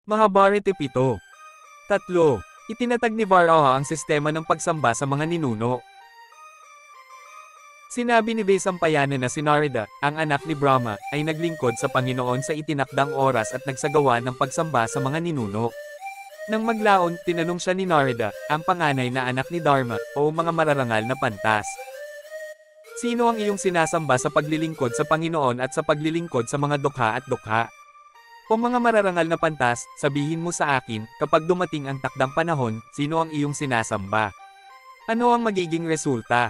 Mahabharata 7. 3. Itinatag ni Varaha ang sistema ng pagsamba sa mga ninuno. Sinabi ni Vaisampayana na si Narada, ang anak ni Brahma, ay naglingkod sa Panginoon sa itinakdang oras at nagsagawa ng pagsamba sa mga ninuno. Nang maglaon, tinanong siya ni Narada, ang panganay na anak ni Dharma, o mga mararangal na pantas. Sino ang iyong sinasamba sa paglilingkod sa Panginoon at sa paglilingkod sa mga dukha at dukha? O mga mararangal na pantas, sabihin mo sa akin, kapag dumating ang takdang panahon, sino ang iyong sinasamba? Ano ang magiging resulta?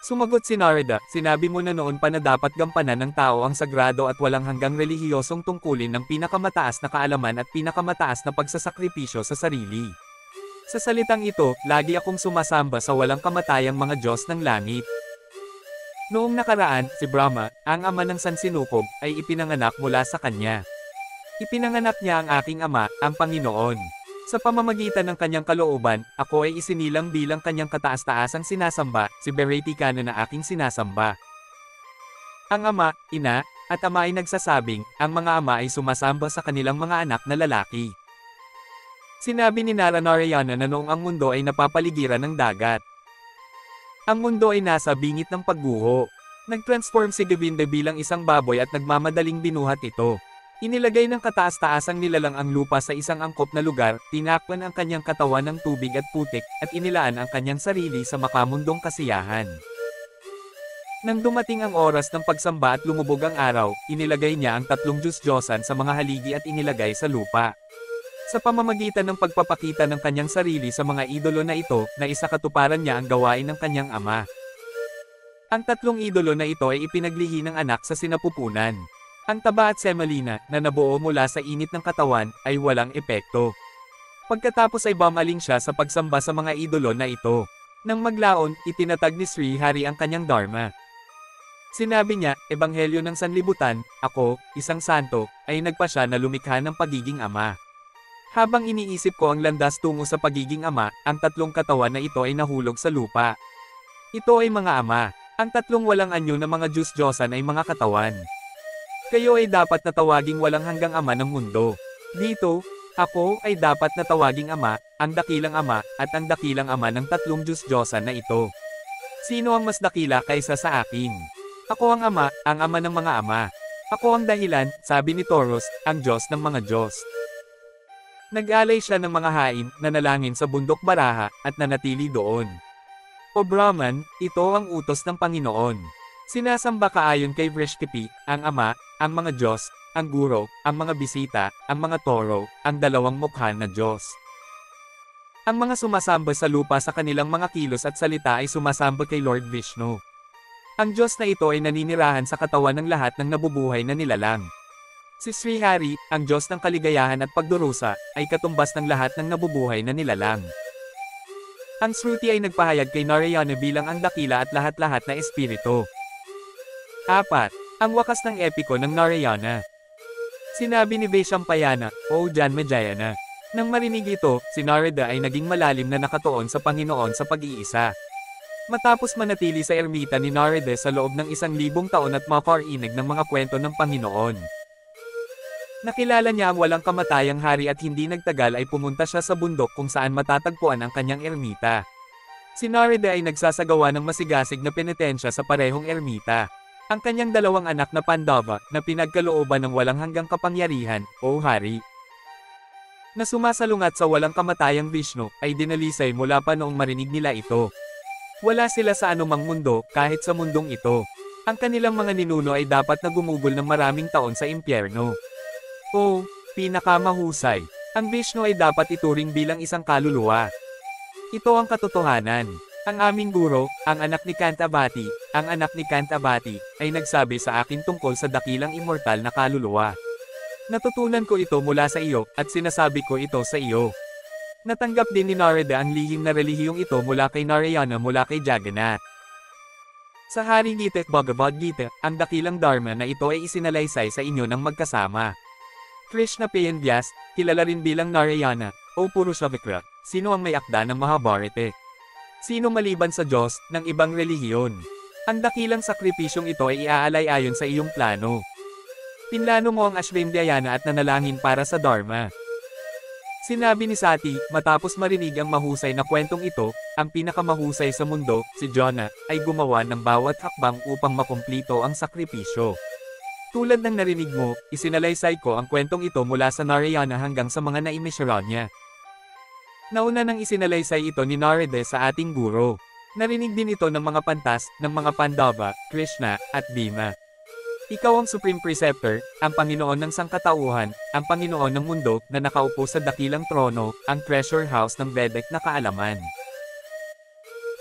Sumagot si Narada, sinabi mo na noon pa na dapat gampanan ng tao ang sagrado at walang hanggang relihiyosong tungkulin ng pinakamataas na kaalaman at pinakamataas na pagsasakripisyo sa sarili. Sa salitang ito, lagi akong sumasamba sa walang kamatayang mga Diyos ng langit. Noong nakaraan, si Brahma, ang ama ng Sansinukob, ay ipinanganak mula sa kanya. Ipinanganak niya ang aking ama, ang Panginoon. Sa pamamagitan ng kanyang kalooban, ako ay isinilang bilang kanyang kataas-taasang sinasamba, si Bharatikana na aking sinasamba. Ang ama, ina, at ama ay nagsasabing, ang mga ama ay sumasamba sa kanilang mga anak na lalaki. Sinabi ni Narayana na noong ang mundo ay napapaligiran ng dagat. Ang mundo ay nasa bingit ng pagguho. Nag-transform si Govinda bilang isang baboy at nagmamadaling binuhat ito. Inilagay ng kataas-taasang nilalang ang lupa sa isang angkop na lugar, tinakpan ang kanyang katawan ng tubig at putik, at inilaan ang kanyang sarili sa makamundong kasiyahan. Nang dumating ang oras ng pagsamba at lumubog ang araw, inilagay niya ang 3 Diyos-Diyosan sa mga haligi at inilagay sa lupa. Sa pamamagitan ng pagpapakita ng kanyang sarili sa mga idolo na ito, naisakatuparan niya ang gawain ng kanyang ama. Ang 3 idolo na ito ay ipinaglihi ng anak sa sinapupunan. Ang taba at semolina, na nabuo mula sa init ng katawan, ay walang epekto. Pagkatapos ay bumaling siya sa pagsamba sa mga idolo na ito. Nang maglaon, itinatag ni Sri Hari ang kanyang dharma. Sinabi niya, Ebanghelyo ng Sanlibutan, ako, isang santo, ay nagpasya na lumikha ng pagiging ama. Habang iniisip ko ang landas tungo sa pagiging ama, ang 3 katawan na ito ay nahulog sa lupa. Ito ay mga ama. Ang 3 walang anyo na mga Diyos-Diyosan ay mga katawan. Kayo ay dapat na tawaging walang hanggang ama ng mundo. Dito, ako ay dapat na tawaging ama, ang dakilang ama, at ang dakilang ama ng 3 Diyos-Diyosan na ito. Sino ang mas dakila kaysa sa akin? Ako ang ama ng mga ama. Ako ang dahilan, sabi ni Taurus, ang Diyos ng mga Diyos. Nag-alay siya ng mga hain, nanalangin sa bundok Baraha, at nanatili doon. O Brahman, ito ang utos ng Panginoon. Sinasamba ka ayon kay Vrishkepi, ang ama, ang mga Diyos, ang guro, ang mga bisita, ang mga toro, ang 2 mukha na Diyos. Ang mga sumasamba sa lupa sa kanilang mga kilos at salita ay sumasamba kay Lord Vishnu. Ang Diyos na ito ay naninirahan sa katawan ng lahat ng nabubuhay na nilalang. Si Sri Hari, ang Diyos ng kaligayahan at pagdurusa, ay katumbas ng lahat ng nabubuhay na nilalang. Ang Shruti ay nagpahayag kay Narayana bilang ang dakila at lahat-lahat na espiritu. 4. Ang wakas ng epiko ng Narayana. Sinabi ni Vaisampayana, O Janmejayana. Nang marinig ito, si Narada ay naging malalim na nakatuon sa Panginoon sa pag-iisa. Matapos manatili sa ermita ni Narada sa loob ng 1,000 taon at maparinig ng mga kwento ng Panginoon. Nakilala niya ang walang kamatayang hari at hindi nagtagal ay pumunta siya sa bundok kung saan matatagpuan ang kanyang ermita. Si Narada ay nagsasagawa ng masigasig na penitensya sa parehong ermita. Ang kanyang 2 anak na Pandava, na pinagkalooban ng walang hanggang kapangyarihan, o hari, na sumasalungat sa walang kamatayang Vishnu, ay dinalisay mula pa noong marinig nila ito. Wala sila sa anumang mundo, kahit sa mundong ito. Ang kanilang mga ninuno ay dapat na gumugol ng maraming taon sa impyerno. O, pinakamahusay, ang Vishnu ay dapat ituring bilang isang kaluluwa. Ito ang katotohanan. Ang aming guro, ang anak ni Kantavati, ay nagsabi sa akin tungkol sa dakilang immortal na kaluluwa. Natutunan ko ito mula sa iyo, at sinasabi ko ito sa iyo. Natanggap din ni Narada ang lihim na relihiyong ito mula kay Narayana mula kay Jagannath. Sa Hari Gita at Bhagavad Gita, ang dakilang dharma na ito ay isinalaysay sa inyo ng magkasama. Krishna Payanvyas, kilala rin bilang Narayana, o Purushavikra, sino ang may akda ng Mahabharata? Sino maliban sa Diyos, ng ibang relihiyon? Ang dakilang sakripisyong ito ay iaalay ayon sa iyong plano. Pinlano mo ang Ashwamedhyana at nanalangin para sa Dharma. Sinabi ni Sati, matapos marinig ang mahusay na kwentong ito, ang pinakamahusay sa mundo, si Jonah, ay gumawa ng bawat hakbang upang makumplito ang sakripisyo. Tulad ng narinig mo, isinalaysay ko ang kwentong ito mula sa Narayana hanggang sa mga naimisyon niya. Nauna nang isinalaysay ito ni Narada sa ating guro. Narinig din ito ng mga pantas, ng mga Pandava, Krishna, at Bhima. Ikaw ang Supreme Preceptor, ang Panginoon ng Sangkatauhan, ang Panginoon ng mundo na nakaupo sa dakilang trono, ang treasure house ng Vedic na kaalaman.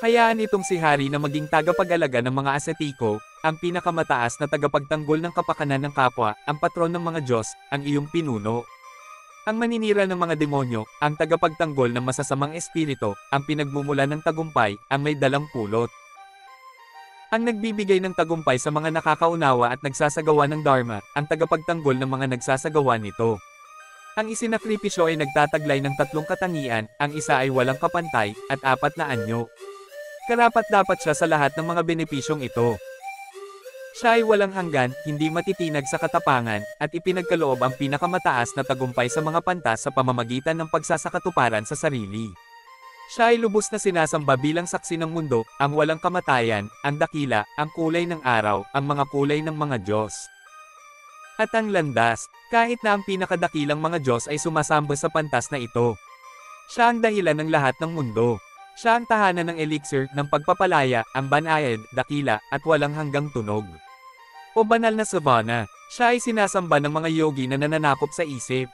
Hayaan itong si Hari na maging tagapag-alaga ng mga asetiko, ang pinakamataas na tagapagtanggol ng kapakanan ng kapwa, ang patron ng mga Diyos, ang iyong pinuno. Ang maninira ng mga demonyo, ang tagapagtanggol ng masasamang espiritu, ang pinagmumula ng tagumpay, ang may dalang pulot. Ang nagbibigay ng tagumpay sa mga nakakaunawa at nagsasagawa ng Dharma, ang tagapagtanggol ng mga nagsasagawa nito. Ang isinakripisyo ay nagtataglay ng 3 katangian, ang isa ay walang kapantay, at 4 na anyo. Karapat-dapat siya sa lahat ng mga benepisyong ito. Siya ay walang hanggan, hindi matitinag sa katapangan, at ipinagkaloob ang pinakamataas na tagumpay sa mga pantas sa pamamagitan ng pagsasakatuparan sa sarili. Siya ay lubos na sinasamba bilang saksi ng mundo, ang walang kamatayan, ang dakila, ang kulay ng araw, ang mga kulay ng mga Diyos. At ang landas, kahit na ang pinakadakilang mga Diyos ay sumasamba sa pantas na ito. Siya ang dahilan ng lahat ng mundo. Siya ang tahanan ng elixir, ng pagpapalaya, ang banayad, dakila, at walang hanggang tunog. O banal na Savannah, siya ay sinasamba ng mga yogi na nananakop sa isip.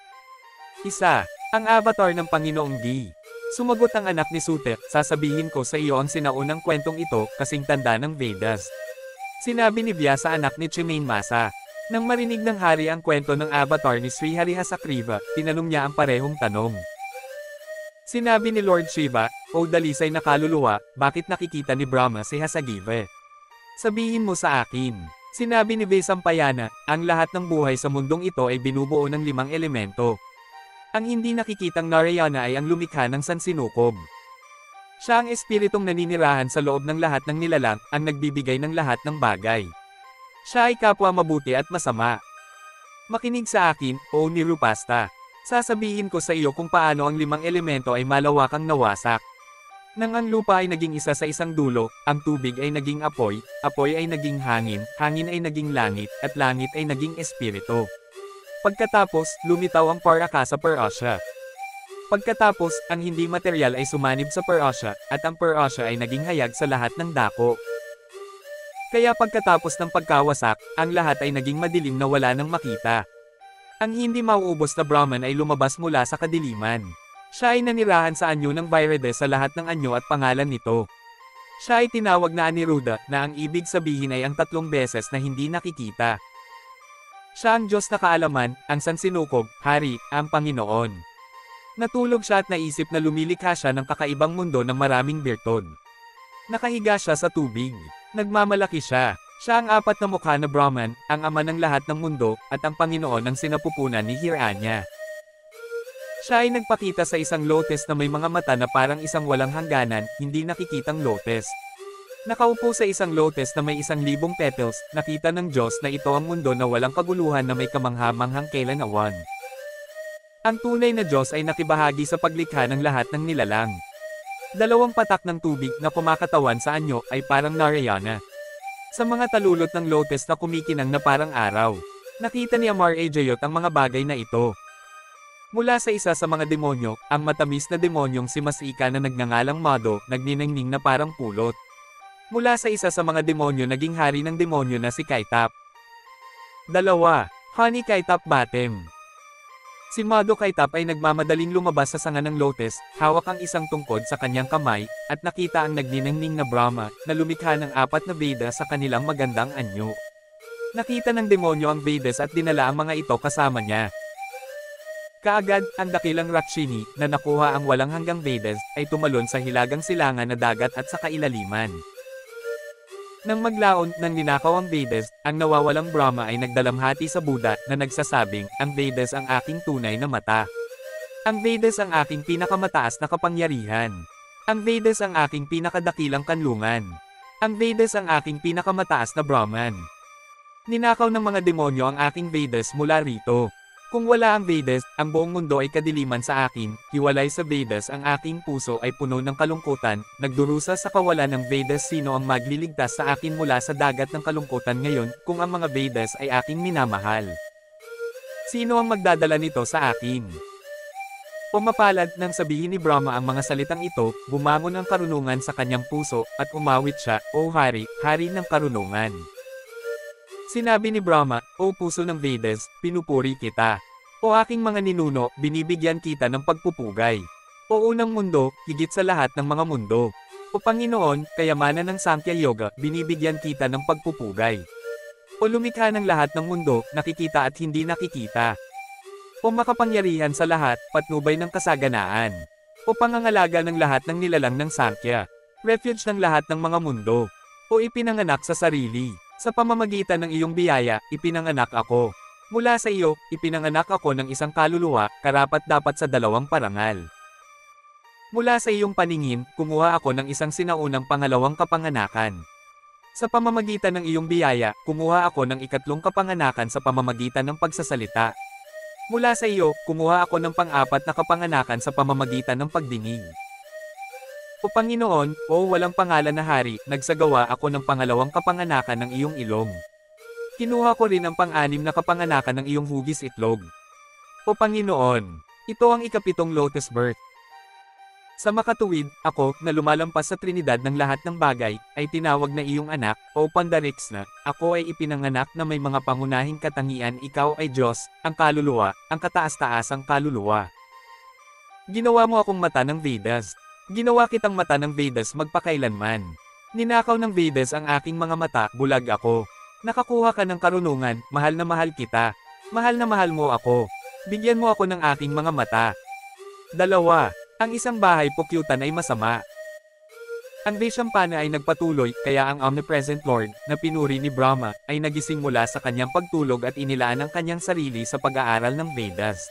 Isa, ang avatar ng Panginoong Di. Sumagot ang anak ni Sutek, sasabihin ko sa iyo ang sinaunang kwentong ito, kasing tanda ng Vedas. Sinabi ni Vyasa anak ni Chimain Masa. Nang marinig ng hari ang kwento ng avatar ni Sri Harihasakriva, tinanong niya ang parehong tanong. Sinabi ni Lord Shiva, O dalisay na kaluluwa, bakit nakikita ni Brahma si Hasagiva? Sabihin mo sa akin. Sinabi ni Vesampayana, ang lahat ng buhay sa mundong ito ay binubuo ng 5 elemento. Ang hindi nakikitang Narayana ay ang lumikha ng sansinukob. Siya ang espiritong naninirahan sa loob ng lahat ng nilalang, ang nagbibigay ng lahat ng bagay. Siya ay kapwa mabuti at masama. Makinig sa akin, O Nirupasta. Sasabihin ko sa iyo kung paano ang 5 elemento ay malawakang nawasak. Nang ang lupa ay naging isa sa isang dulo, ang tubig ay naging apoy, apoy ay naging hangin, hangin ay naging langit, at langit ay naging espiritu. Pagkatapos, lumitaw ang Paraka sa Parasya. Pagkatapos, ang hindi material ay sumanib sa Parasya, at ang Parasya ay naging hayag sa lahat ng dako. Kaya pagkatapos ng pagkawasak, ang lahat ay naging madilim na wala nang makita. Ang hindi mauubos na Brahman ay lumabas mula sa kadiliman. Siya ay nanirahan sa anyo ng Vairades sa lahat ng anyo at pangalan nito. Siya ay tinawag na Aniruddha, na ang ibig sabihin ay ang 3 beses na hindi nakikita. Siya ang Diyos na kaalaman, ang sansinukob, Hari, ang Panginoon. Natulog siya at naisip na lumilikha siya ng kakaibang mundo ng maraming birtod. Nakahiga siya sa tubig. Nagmamalaki siya. Siya ang 4 na mukha na Brahman, ang ama ng lahat ng mundo, at ang Panginoon ng sinapupunan ni Hiranya. Siya ay nagpakita sa isang lotus na may mga mata na parang isang walang hangganan, hindi nakikitang lotus. Nakaupo sa isang lotus na may 1,000 petals, nakita ng Diyos na ito ang mundo na walang kaguluhan na may kamangha-manghang kailanawan. Ang tunay na Diyos ay nakibahagi sa paglikha ng lahat ng nilalang. 2 patak ng tubig na kumakatawan sa anyo ay parang Narayana. Sa mga talulot ng lotus na kumikinang na parang araw, nakita ni Amar Ajayot ang mga bagay na ito. Mula sa isa sa mga demonyo, ang matamis na demonyong si Masika na nagngangalang Mado, nagniningning na parang pulot. Mula sa isa sa mga demonyo naging hari ng demonyo na si Kaitap. 2. Honey Kaitap Batem. Si Mado Kaitap ay nagmamadaling lumabas sa sanga ng lotus, hawak ang isang tungkod sa kanyang kamay, at nakita ang nagniningning na Brahma, na lumikha ng 4 na Veda sa kanilang magandang anyo. Nakita ng demonyo ang Vedas at dinala ang mga ito kasama niya. Kaagad, ang dakilang Rakshini, na nakuha ang walang hanggang Vedas, ay tumalon sa hilagang silangan na dagat at sa kailaliman. Nang maglaon ng ninakaw ang Vedas, ang nawawalang Brahma ay nagdalamhati sa Buddha na nagsasabing, ang Vedas ang aking tunay na mata. Ang Vedas ang aking pinakamataas na kapangyarihan. Ang Vedas ang aking pinakadakilang kanlungan. Ang Vedas ang aking pinakamataas na Brahman. Ninakaw ng mga demonyo ang aking Vedas mula rito. Kung wala ang Vedas, ang buong mundo ay kadiliman sa akin, hiwalay sa Vedas ang aking puso ay puno ng kalungkutan, nagdurusa sa kawalan ng Vedas sino ang magliligtas sa akin mula sa dagat ng kalungkutan ngayon, kung ang mga Vedas ay aking minamahal. Sino ang magdadala nito sa akin? Pumapalad nang sabihin ni Brahma ang mga salitang ito, bumangon ang karunungan sa kanyang puso, at umawit siya, O Hari, Hari ng karunungan. Sinabi ni Brahma, O puso ng Vedas, pinupuri kita. O aking mga ninuno, binibigyan kita ng pagpupugay. O unang mundo, higit sa lahat ng mga mundo. O Panginoon, kayamanan ng Sankhya Yoga, binibigyan kita ng pagpupugay. O lumikha ng lahat ng mundo, nakikita at hindi nakikita. O makapangyarihan sa lahat, patnubay ng kasaganaan. O pangangalaga ng lahat ng nilalang ng Sankhya. Refuge ng lahat ng mga mundo. O ipinanganak sa sarili. Sa pamamagitan ng iyong biyaya, ipinanganak ako. Mula sa iyo, ipinanganak ako ng isang kaluluwa, karapat-dapat sa dalawang parangal. Mula sa iyong paningin, kumuha ako ng isang sinaunang pangalawang kapanganakan. Sa pamamagitan ng iyong biyaya, kumuha ako ng ikatlong kapanganakan sa pamamagitan ng pagsasalita. Mula sa iyo, kumuha ako ng pang-apat na kapanganakan sa pamamagitan ng pagdinig. O Panginoon, o walang pangalan na hari, nagsagawa ako ng pangalawang kapanganakan ng iyong ilong. Kinuha ko rin ang pang-anim na kapanganakan ng iyong hugis itlog. O Panginoon, ito ang ikapitong lotus birth. Sa makatuwid, ako, na lumalampas sa Trinidad ng lahat ng bagay, ay tinawag na iyong anak, o Pandariksna, ako ay ipinanganak na may mga pangunahing katangian ikaw ay Diyos, ang kaluluwa, ang kataas-taasang kaluluwa. Ginawa mo akong mata ng Vedas. Ginawa kitang mata ng Vedas magpakailanman. Ninakaw ng Vedas ang aking mga mata, bulag ako. Nakakuha ka ng karunungan, mahal na mahal kita. Mahal na mahal mo ako. Bigyan mo ako ng aking mga mata. 2. Ang isang bahay pukyutan ay masama. Ang Vaishampana ay nagpatuloy, kaya ang Omnipresent Lord, na pinuri ni Brahma, ay nagising mula sa kanyang pagtulog at inilaan ang kanyang sarili sa pag-aaral ng Vedas.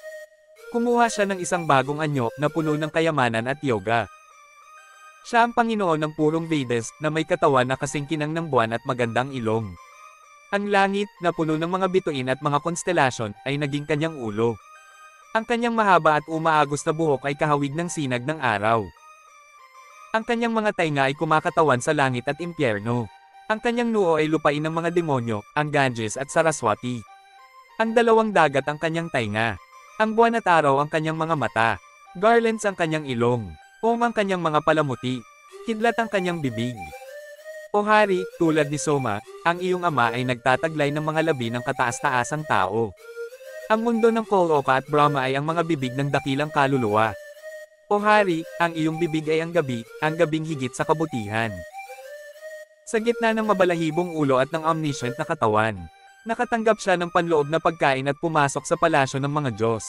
Kumuha siya ng isang bagong anyo na puno ng kayamanan at yoga. Siya ang Panginoon ng purong Vedas na may katawan na kasing kinang ng buwan at magandang ilong. Ang langit, na puno ng mga bituin at mga konstelasyon, ay naging kanyang ulo. Ang kanyang mahaba at umaagos na buhok ay kahawig ng sinag ng araw. Ang kanyang mga tainga ay kumakatawan sa langit at impyerno. Ang kanyang noo ay lupain ng mga demonyo, ang Ganges at Saraswati. Ang dalawang dagat ang kanyang tainga. Ang buwan at araw ang kanyang mga mata. Garlands ang kanyang ilong. Ang kanyang mga palamuti. Kidlat ang kanyang bibig. O Hari, tulad ni Soma, ang iyong ama ay nagtataglay ng mga labi ng kataas-taasang tao. Ang mundo ng Koloka at Brahma ay ang mga bibig ng dakilang kaluluwa. O Hari, ang iyong bibig ay ang gabing higit sa kabutihan. Sa gitna ng mabalahibong ulo at ng omniscient na katawan, nakatanggap siya ng panloob na pagkain at pumasok sa palasyo ng mga Diyos.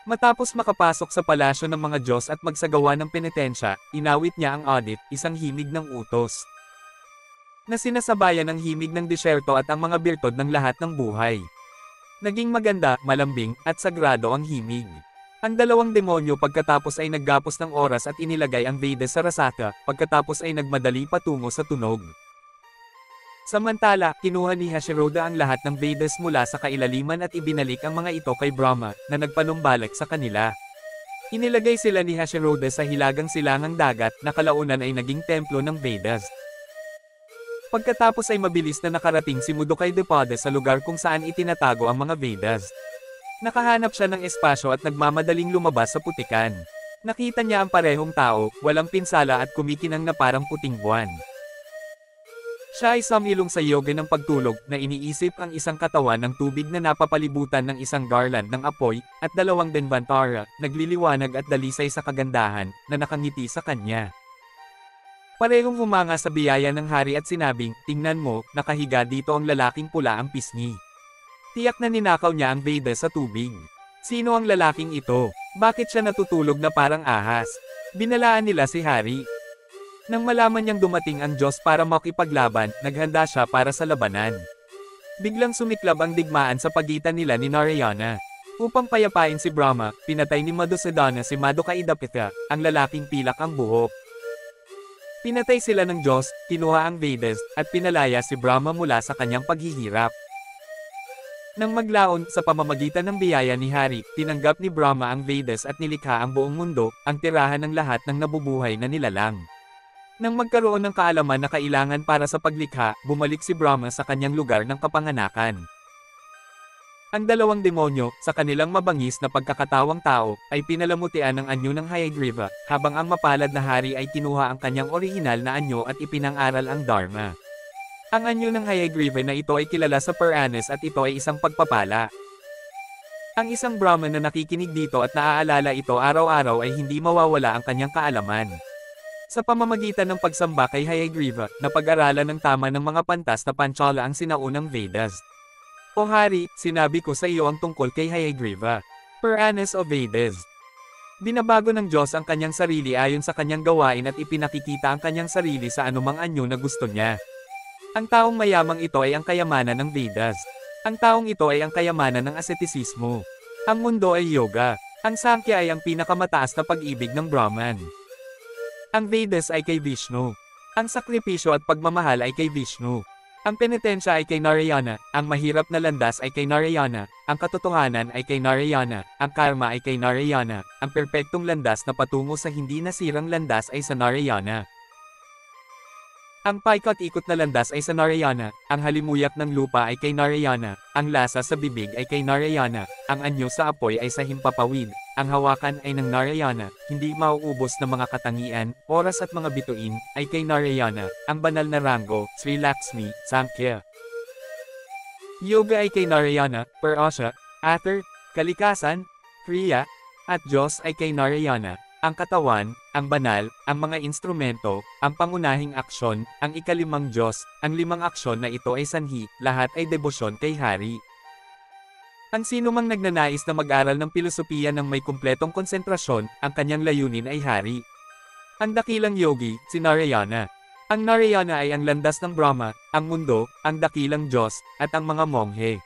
Matapos makapasok sa palasyo ng mga Diyos at magsagawa ng penitensya, inawit niya ang audit, isang himig ng utos, na sinasabayan ng himig ng disyerto at ang mga birtod ng lahat ng buhay. Naging maganda, malambing, at sagrado ang himig. Ang dalawang demonyo pagkatapos ay naggapos ng oras at inilagay ang Vedas sa Rasaka, pagkatapos ay nagmadali patungo sa tunog. Samantala, kinuha ni Hashiroda ang lahat ng Vedas mula sa kailaliman at ibinalik ang mga ito kay Brahma, na nagpanumbalik sa kanila. Inilagay sila ni Hashiroda sa hilagang silangang dagat, na kalaunan ay naging templo ng Vedas. Pagkatapos ay mabilis na nakarating si Mudokaidepada sa lugar kung saan itinatago ang mga Vedas. Nakahanap siya ng espasyo at nagmamadaling lumabas sa putikan. Nakita niya ang parehong tao, walang pinsala at kumikinang na parang puting buwan. Siya ay sumilong sa yoga ng pagtulog na iniisip ang isang katawan ng tubig na napapalibutan ng isang garland ng apoy, at dalawang Denvantara, nagliliwanag at dalisay sa kagandahan, na nakangiti sa kanya. Parehong humanga sa biyaya ng hari at sinabing, tingnan mo, nakahiga dito ang lalaking pula ang pisngi. Tiyak na ninakaw niya ang Vedas sa tubig. Sino ang lalaking ito? Bakit siya natutulog na parang ahas? Binalaan nila si hari. Nang malaman niyang dumating ang Diyos para makipaglaban, naghanda siya para sa labanan. Biglang sumiklab ang digmaan sa pagitan nila ni Narayana. Upang payapain si Brahma, pinatay ni Madhusudana si Madukaidapitta, ang lalaking pilak ang buhok. Pinatay sila ng Diyos, kinuha ang Vedas, at pinalaya si Brahma mula sa kanyang paghihirap. Nang maglaon sa pamamagitan ng biyaya ni Hari, tinanggap ni Brahma ang Vedas at nilikha ang buong mundo, ang tirahan ng lahat ng nabubuhay na nilalang. Nang magkaroon ng kaalaman na kailangan para sa paglikha, bumalik si Brahma sa kanyang lugar ng kapanganakan. Ang dalawang demonyo, sa kanilang mabangis na pagkakatawang tao, ay pinalamutian ng anyo ng Hayagriva, habang ang mapalad na hari ay kinuha ang kanyang orihinal na anyo at ipinang-aral ang Dharma. Ang anyo ng Hayagriva na ito ay kilala sa Puranas at ito ay isang pagpapala. Ang isang Brahman na nakikinig dito at naaalala ito araw-araw ay hindi mawawala ang kanyang kaalaman. Sa pamamagitan ng pagsamba kay Hayagriva, napag-aralan ng tama ng mga pantas na Panchala ang sinaunang Vedas. O Hari, sinabi ko sa iyo ang tungkol kay Hayagriva. Puranas o Vedas. Binabago ng Diyos ang kanyang sarili ayon sa kanyang gawain at ipinakikita ang kanyang sarili sa anumang anyo na gusto niya. Ang taong mayamang ito ay ang kayamanan ng Vedas. Ang taong ito ay ang kayamanan ng ascetisismo. Ang mundo ay yoga. Ang Sankhya ay ang pinakamataas na pag-ibig ng Brahman. Ang Vedas ay kay Vishnu. Ang sakripisyo at pagmamahal ay kay Vishnu. Ang penitensya ay kay Narayana, ang mahirap na landas ay kay Narayana, ang katotohanan ay kay Narayana, ang karma ay kay Narayana, ang perpektong landas na patungo sa hindi nasirang landas ay sa Narayana. Ang paikot-ikot na landas ay sa Narayana, ang halimuyak ng lupa ay kay Narayana, ang lasa sa bibig ay kay Narayana, ang anyo sa apoy ay sa himpapawid, ang hawakan ay ng Narayana, hindi mauubos na mga katangian, oras at mga bituin, ay kay Narayana, ang banal na ranggo, Sri Lakshmi, Samkhya. Yoga ay kay Narayana, Purusha, Ather, kalikasan, Kriya, at Diyos ay kay Narayana. Ang katawan, ang banal, ang mga instrumento, ang pangunahing aksyon, ang ikalimang Diyos, ang limang aksyon na ito ay sanhi, lahat ay debosyon kay Hari. Ang sinumang nagnanais na mag-aral ng pilosopiya ng may kumpletong konsentrasyon, ang kanyang layunin ay Hari. Ang dakilang yogi, si Narayana. Ang Narayana ay ang landas ng Brahma, ang mundo, ang dakilang Diyos, at ang mga monghe.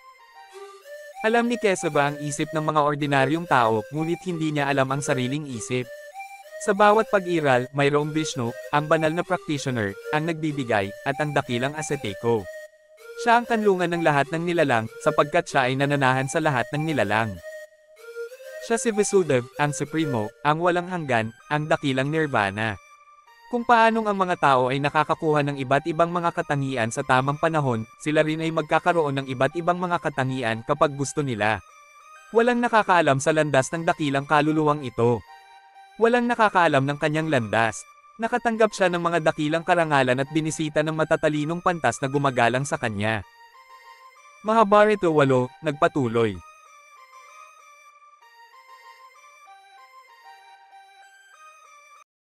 Alam ni Kesava ang isip ng mga ordinaryong tao, ngunit hindi niya alam ang sariling isip. Sa bawat pag-iral, mayroong Vishnu, ang banal na practitioner, ang nagbibigay, at ang dakilang ascetico. Siya ang kanlungan ng lahat ng nilalang, sapagkat siya ay nananahan sa lahat ng nilalang. Siya si Vasudeva, ang Supremo, ang walang hanggan, ang dakilang nirvana. Kung paanong ang mga tao ay nakakakuha ng iba't ibang mga katangian sa tamang panahon, sila rin ay magkakaroon ng iba't ibang mga katangian kapag gusto nila. Walang nakakaalam sa landas ng dakilang kaluluwang ito. Walang nakakaalam ng kanyang landas. Nakatanggap siya ng mga dakilang karangalan at binisita ng matatalinong pantas na gumagalang sa kanya. Mahabharata 8, nagpatuloy.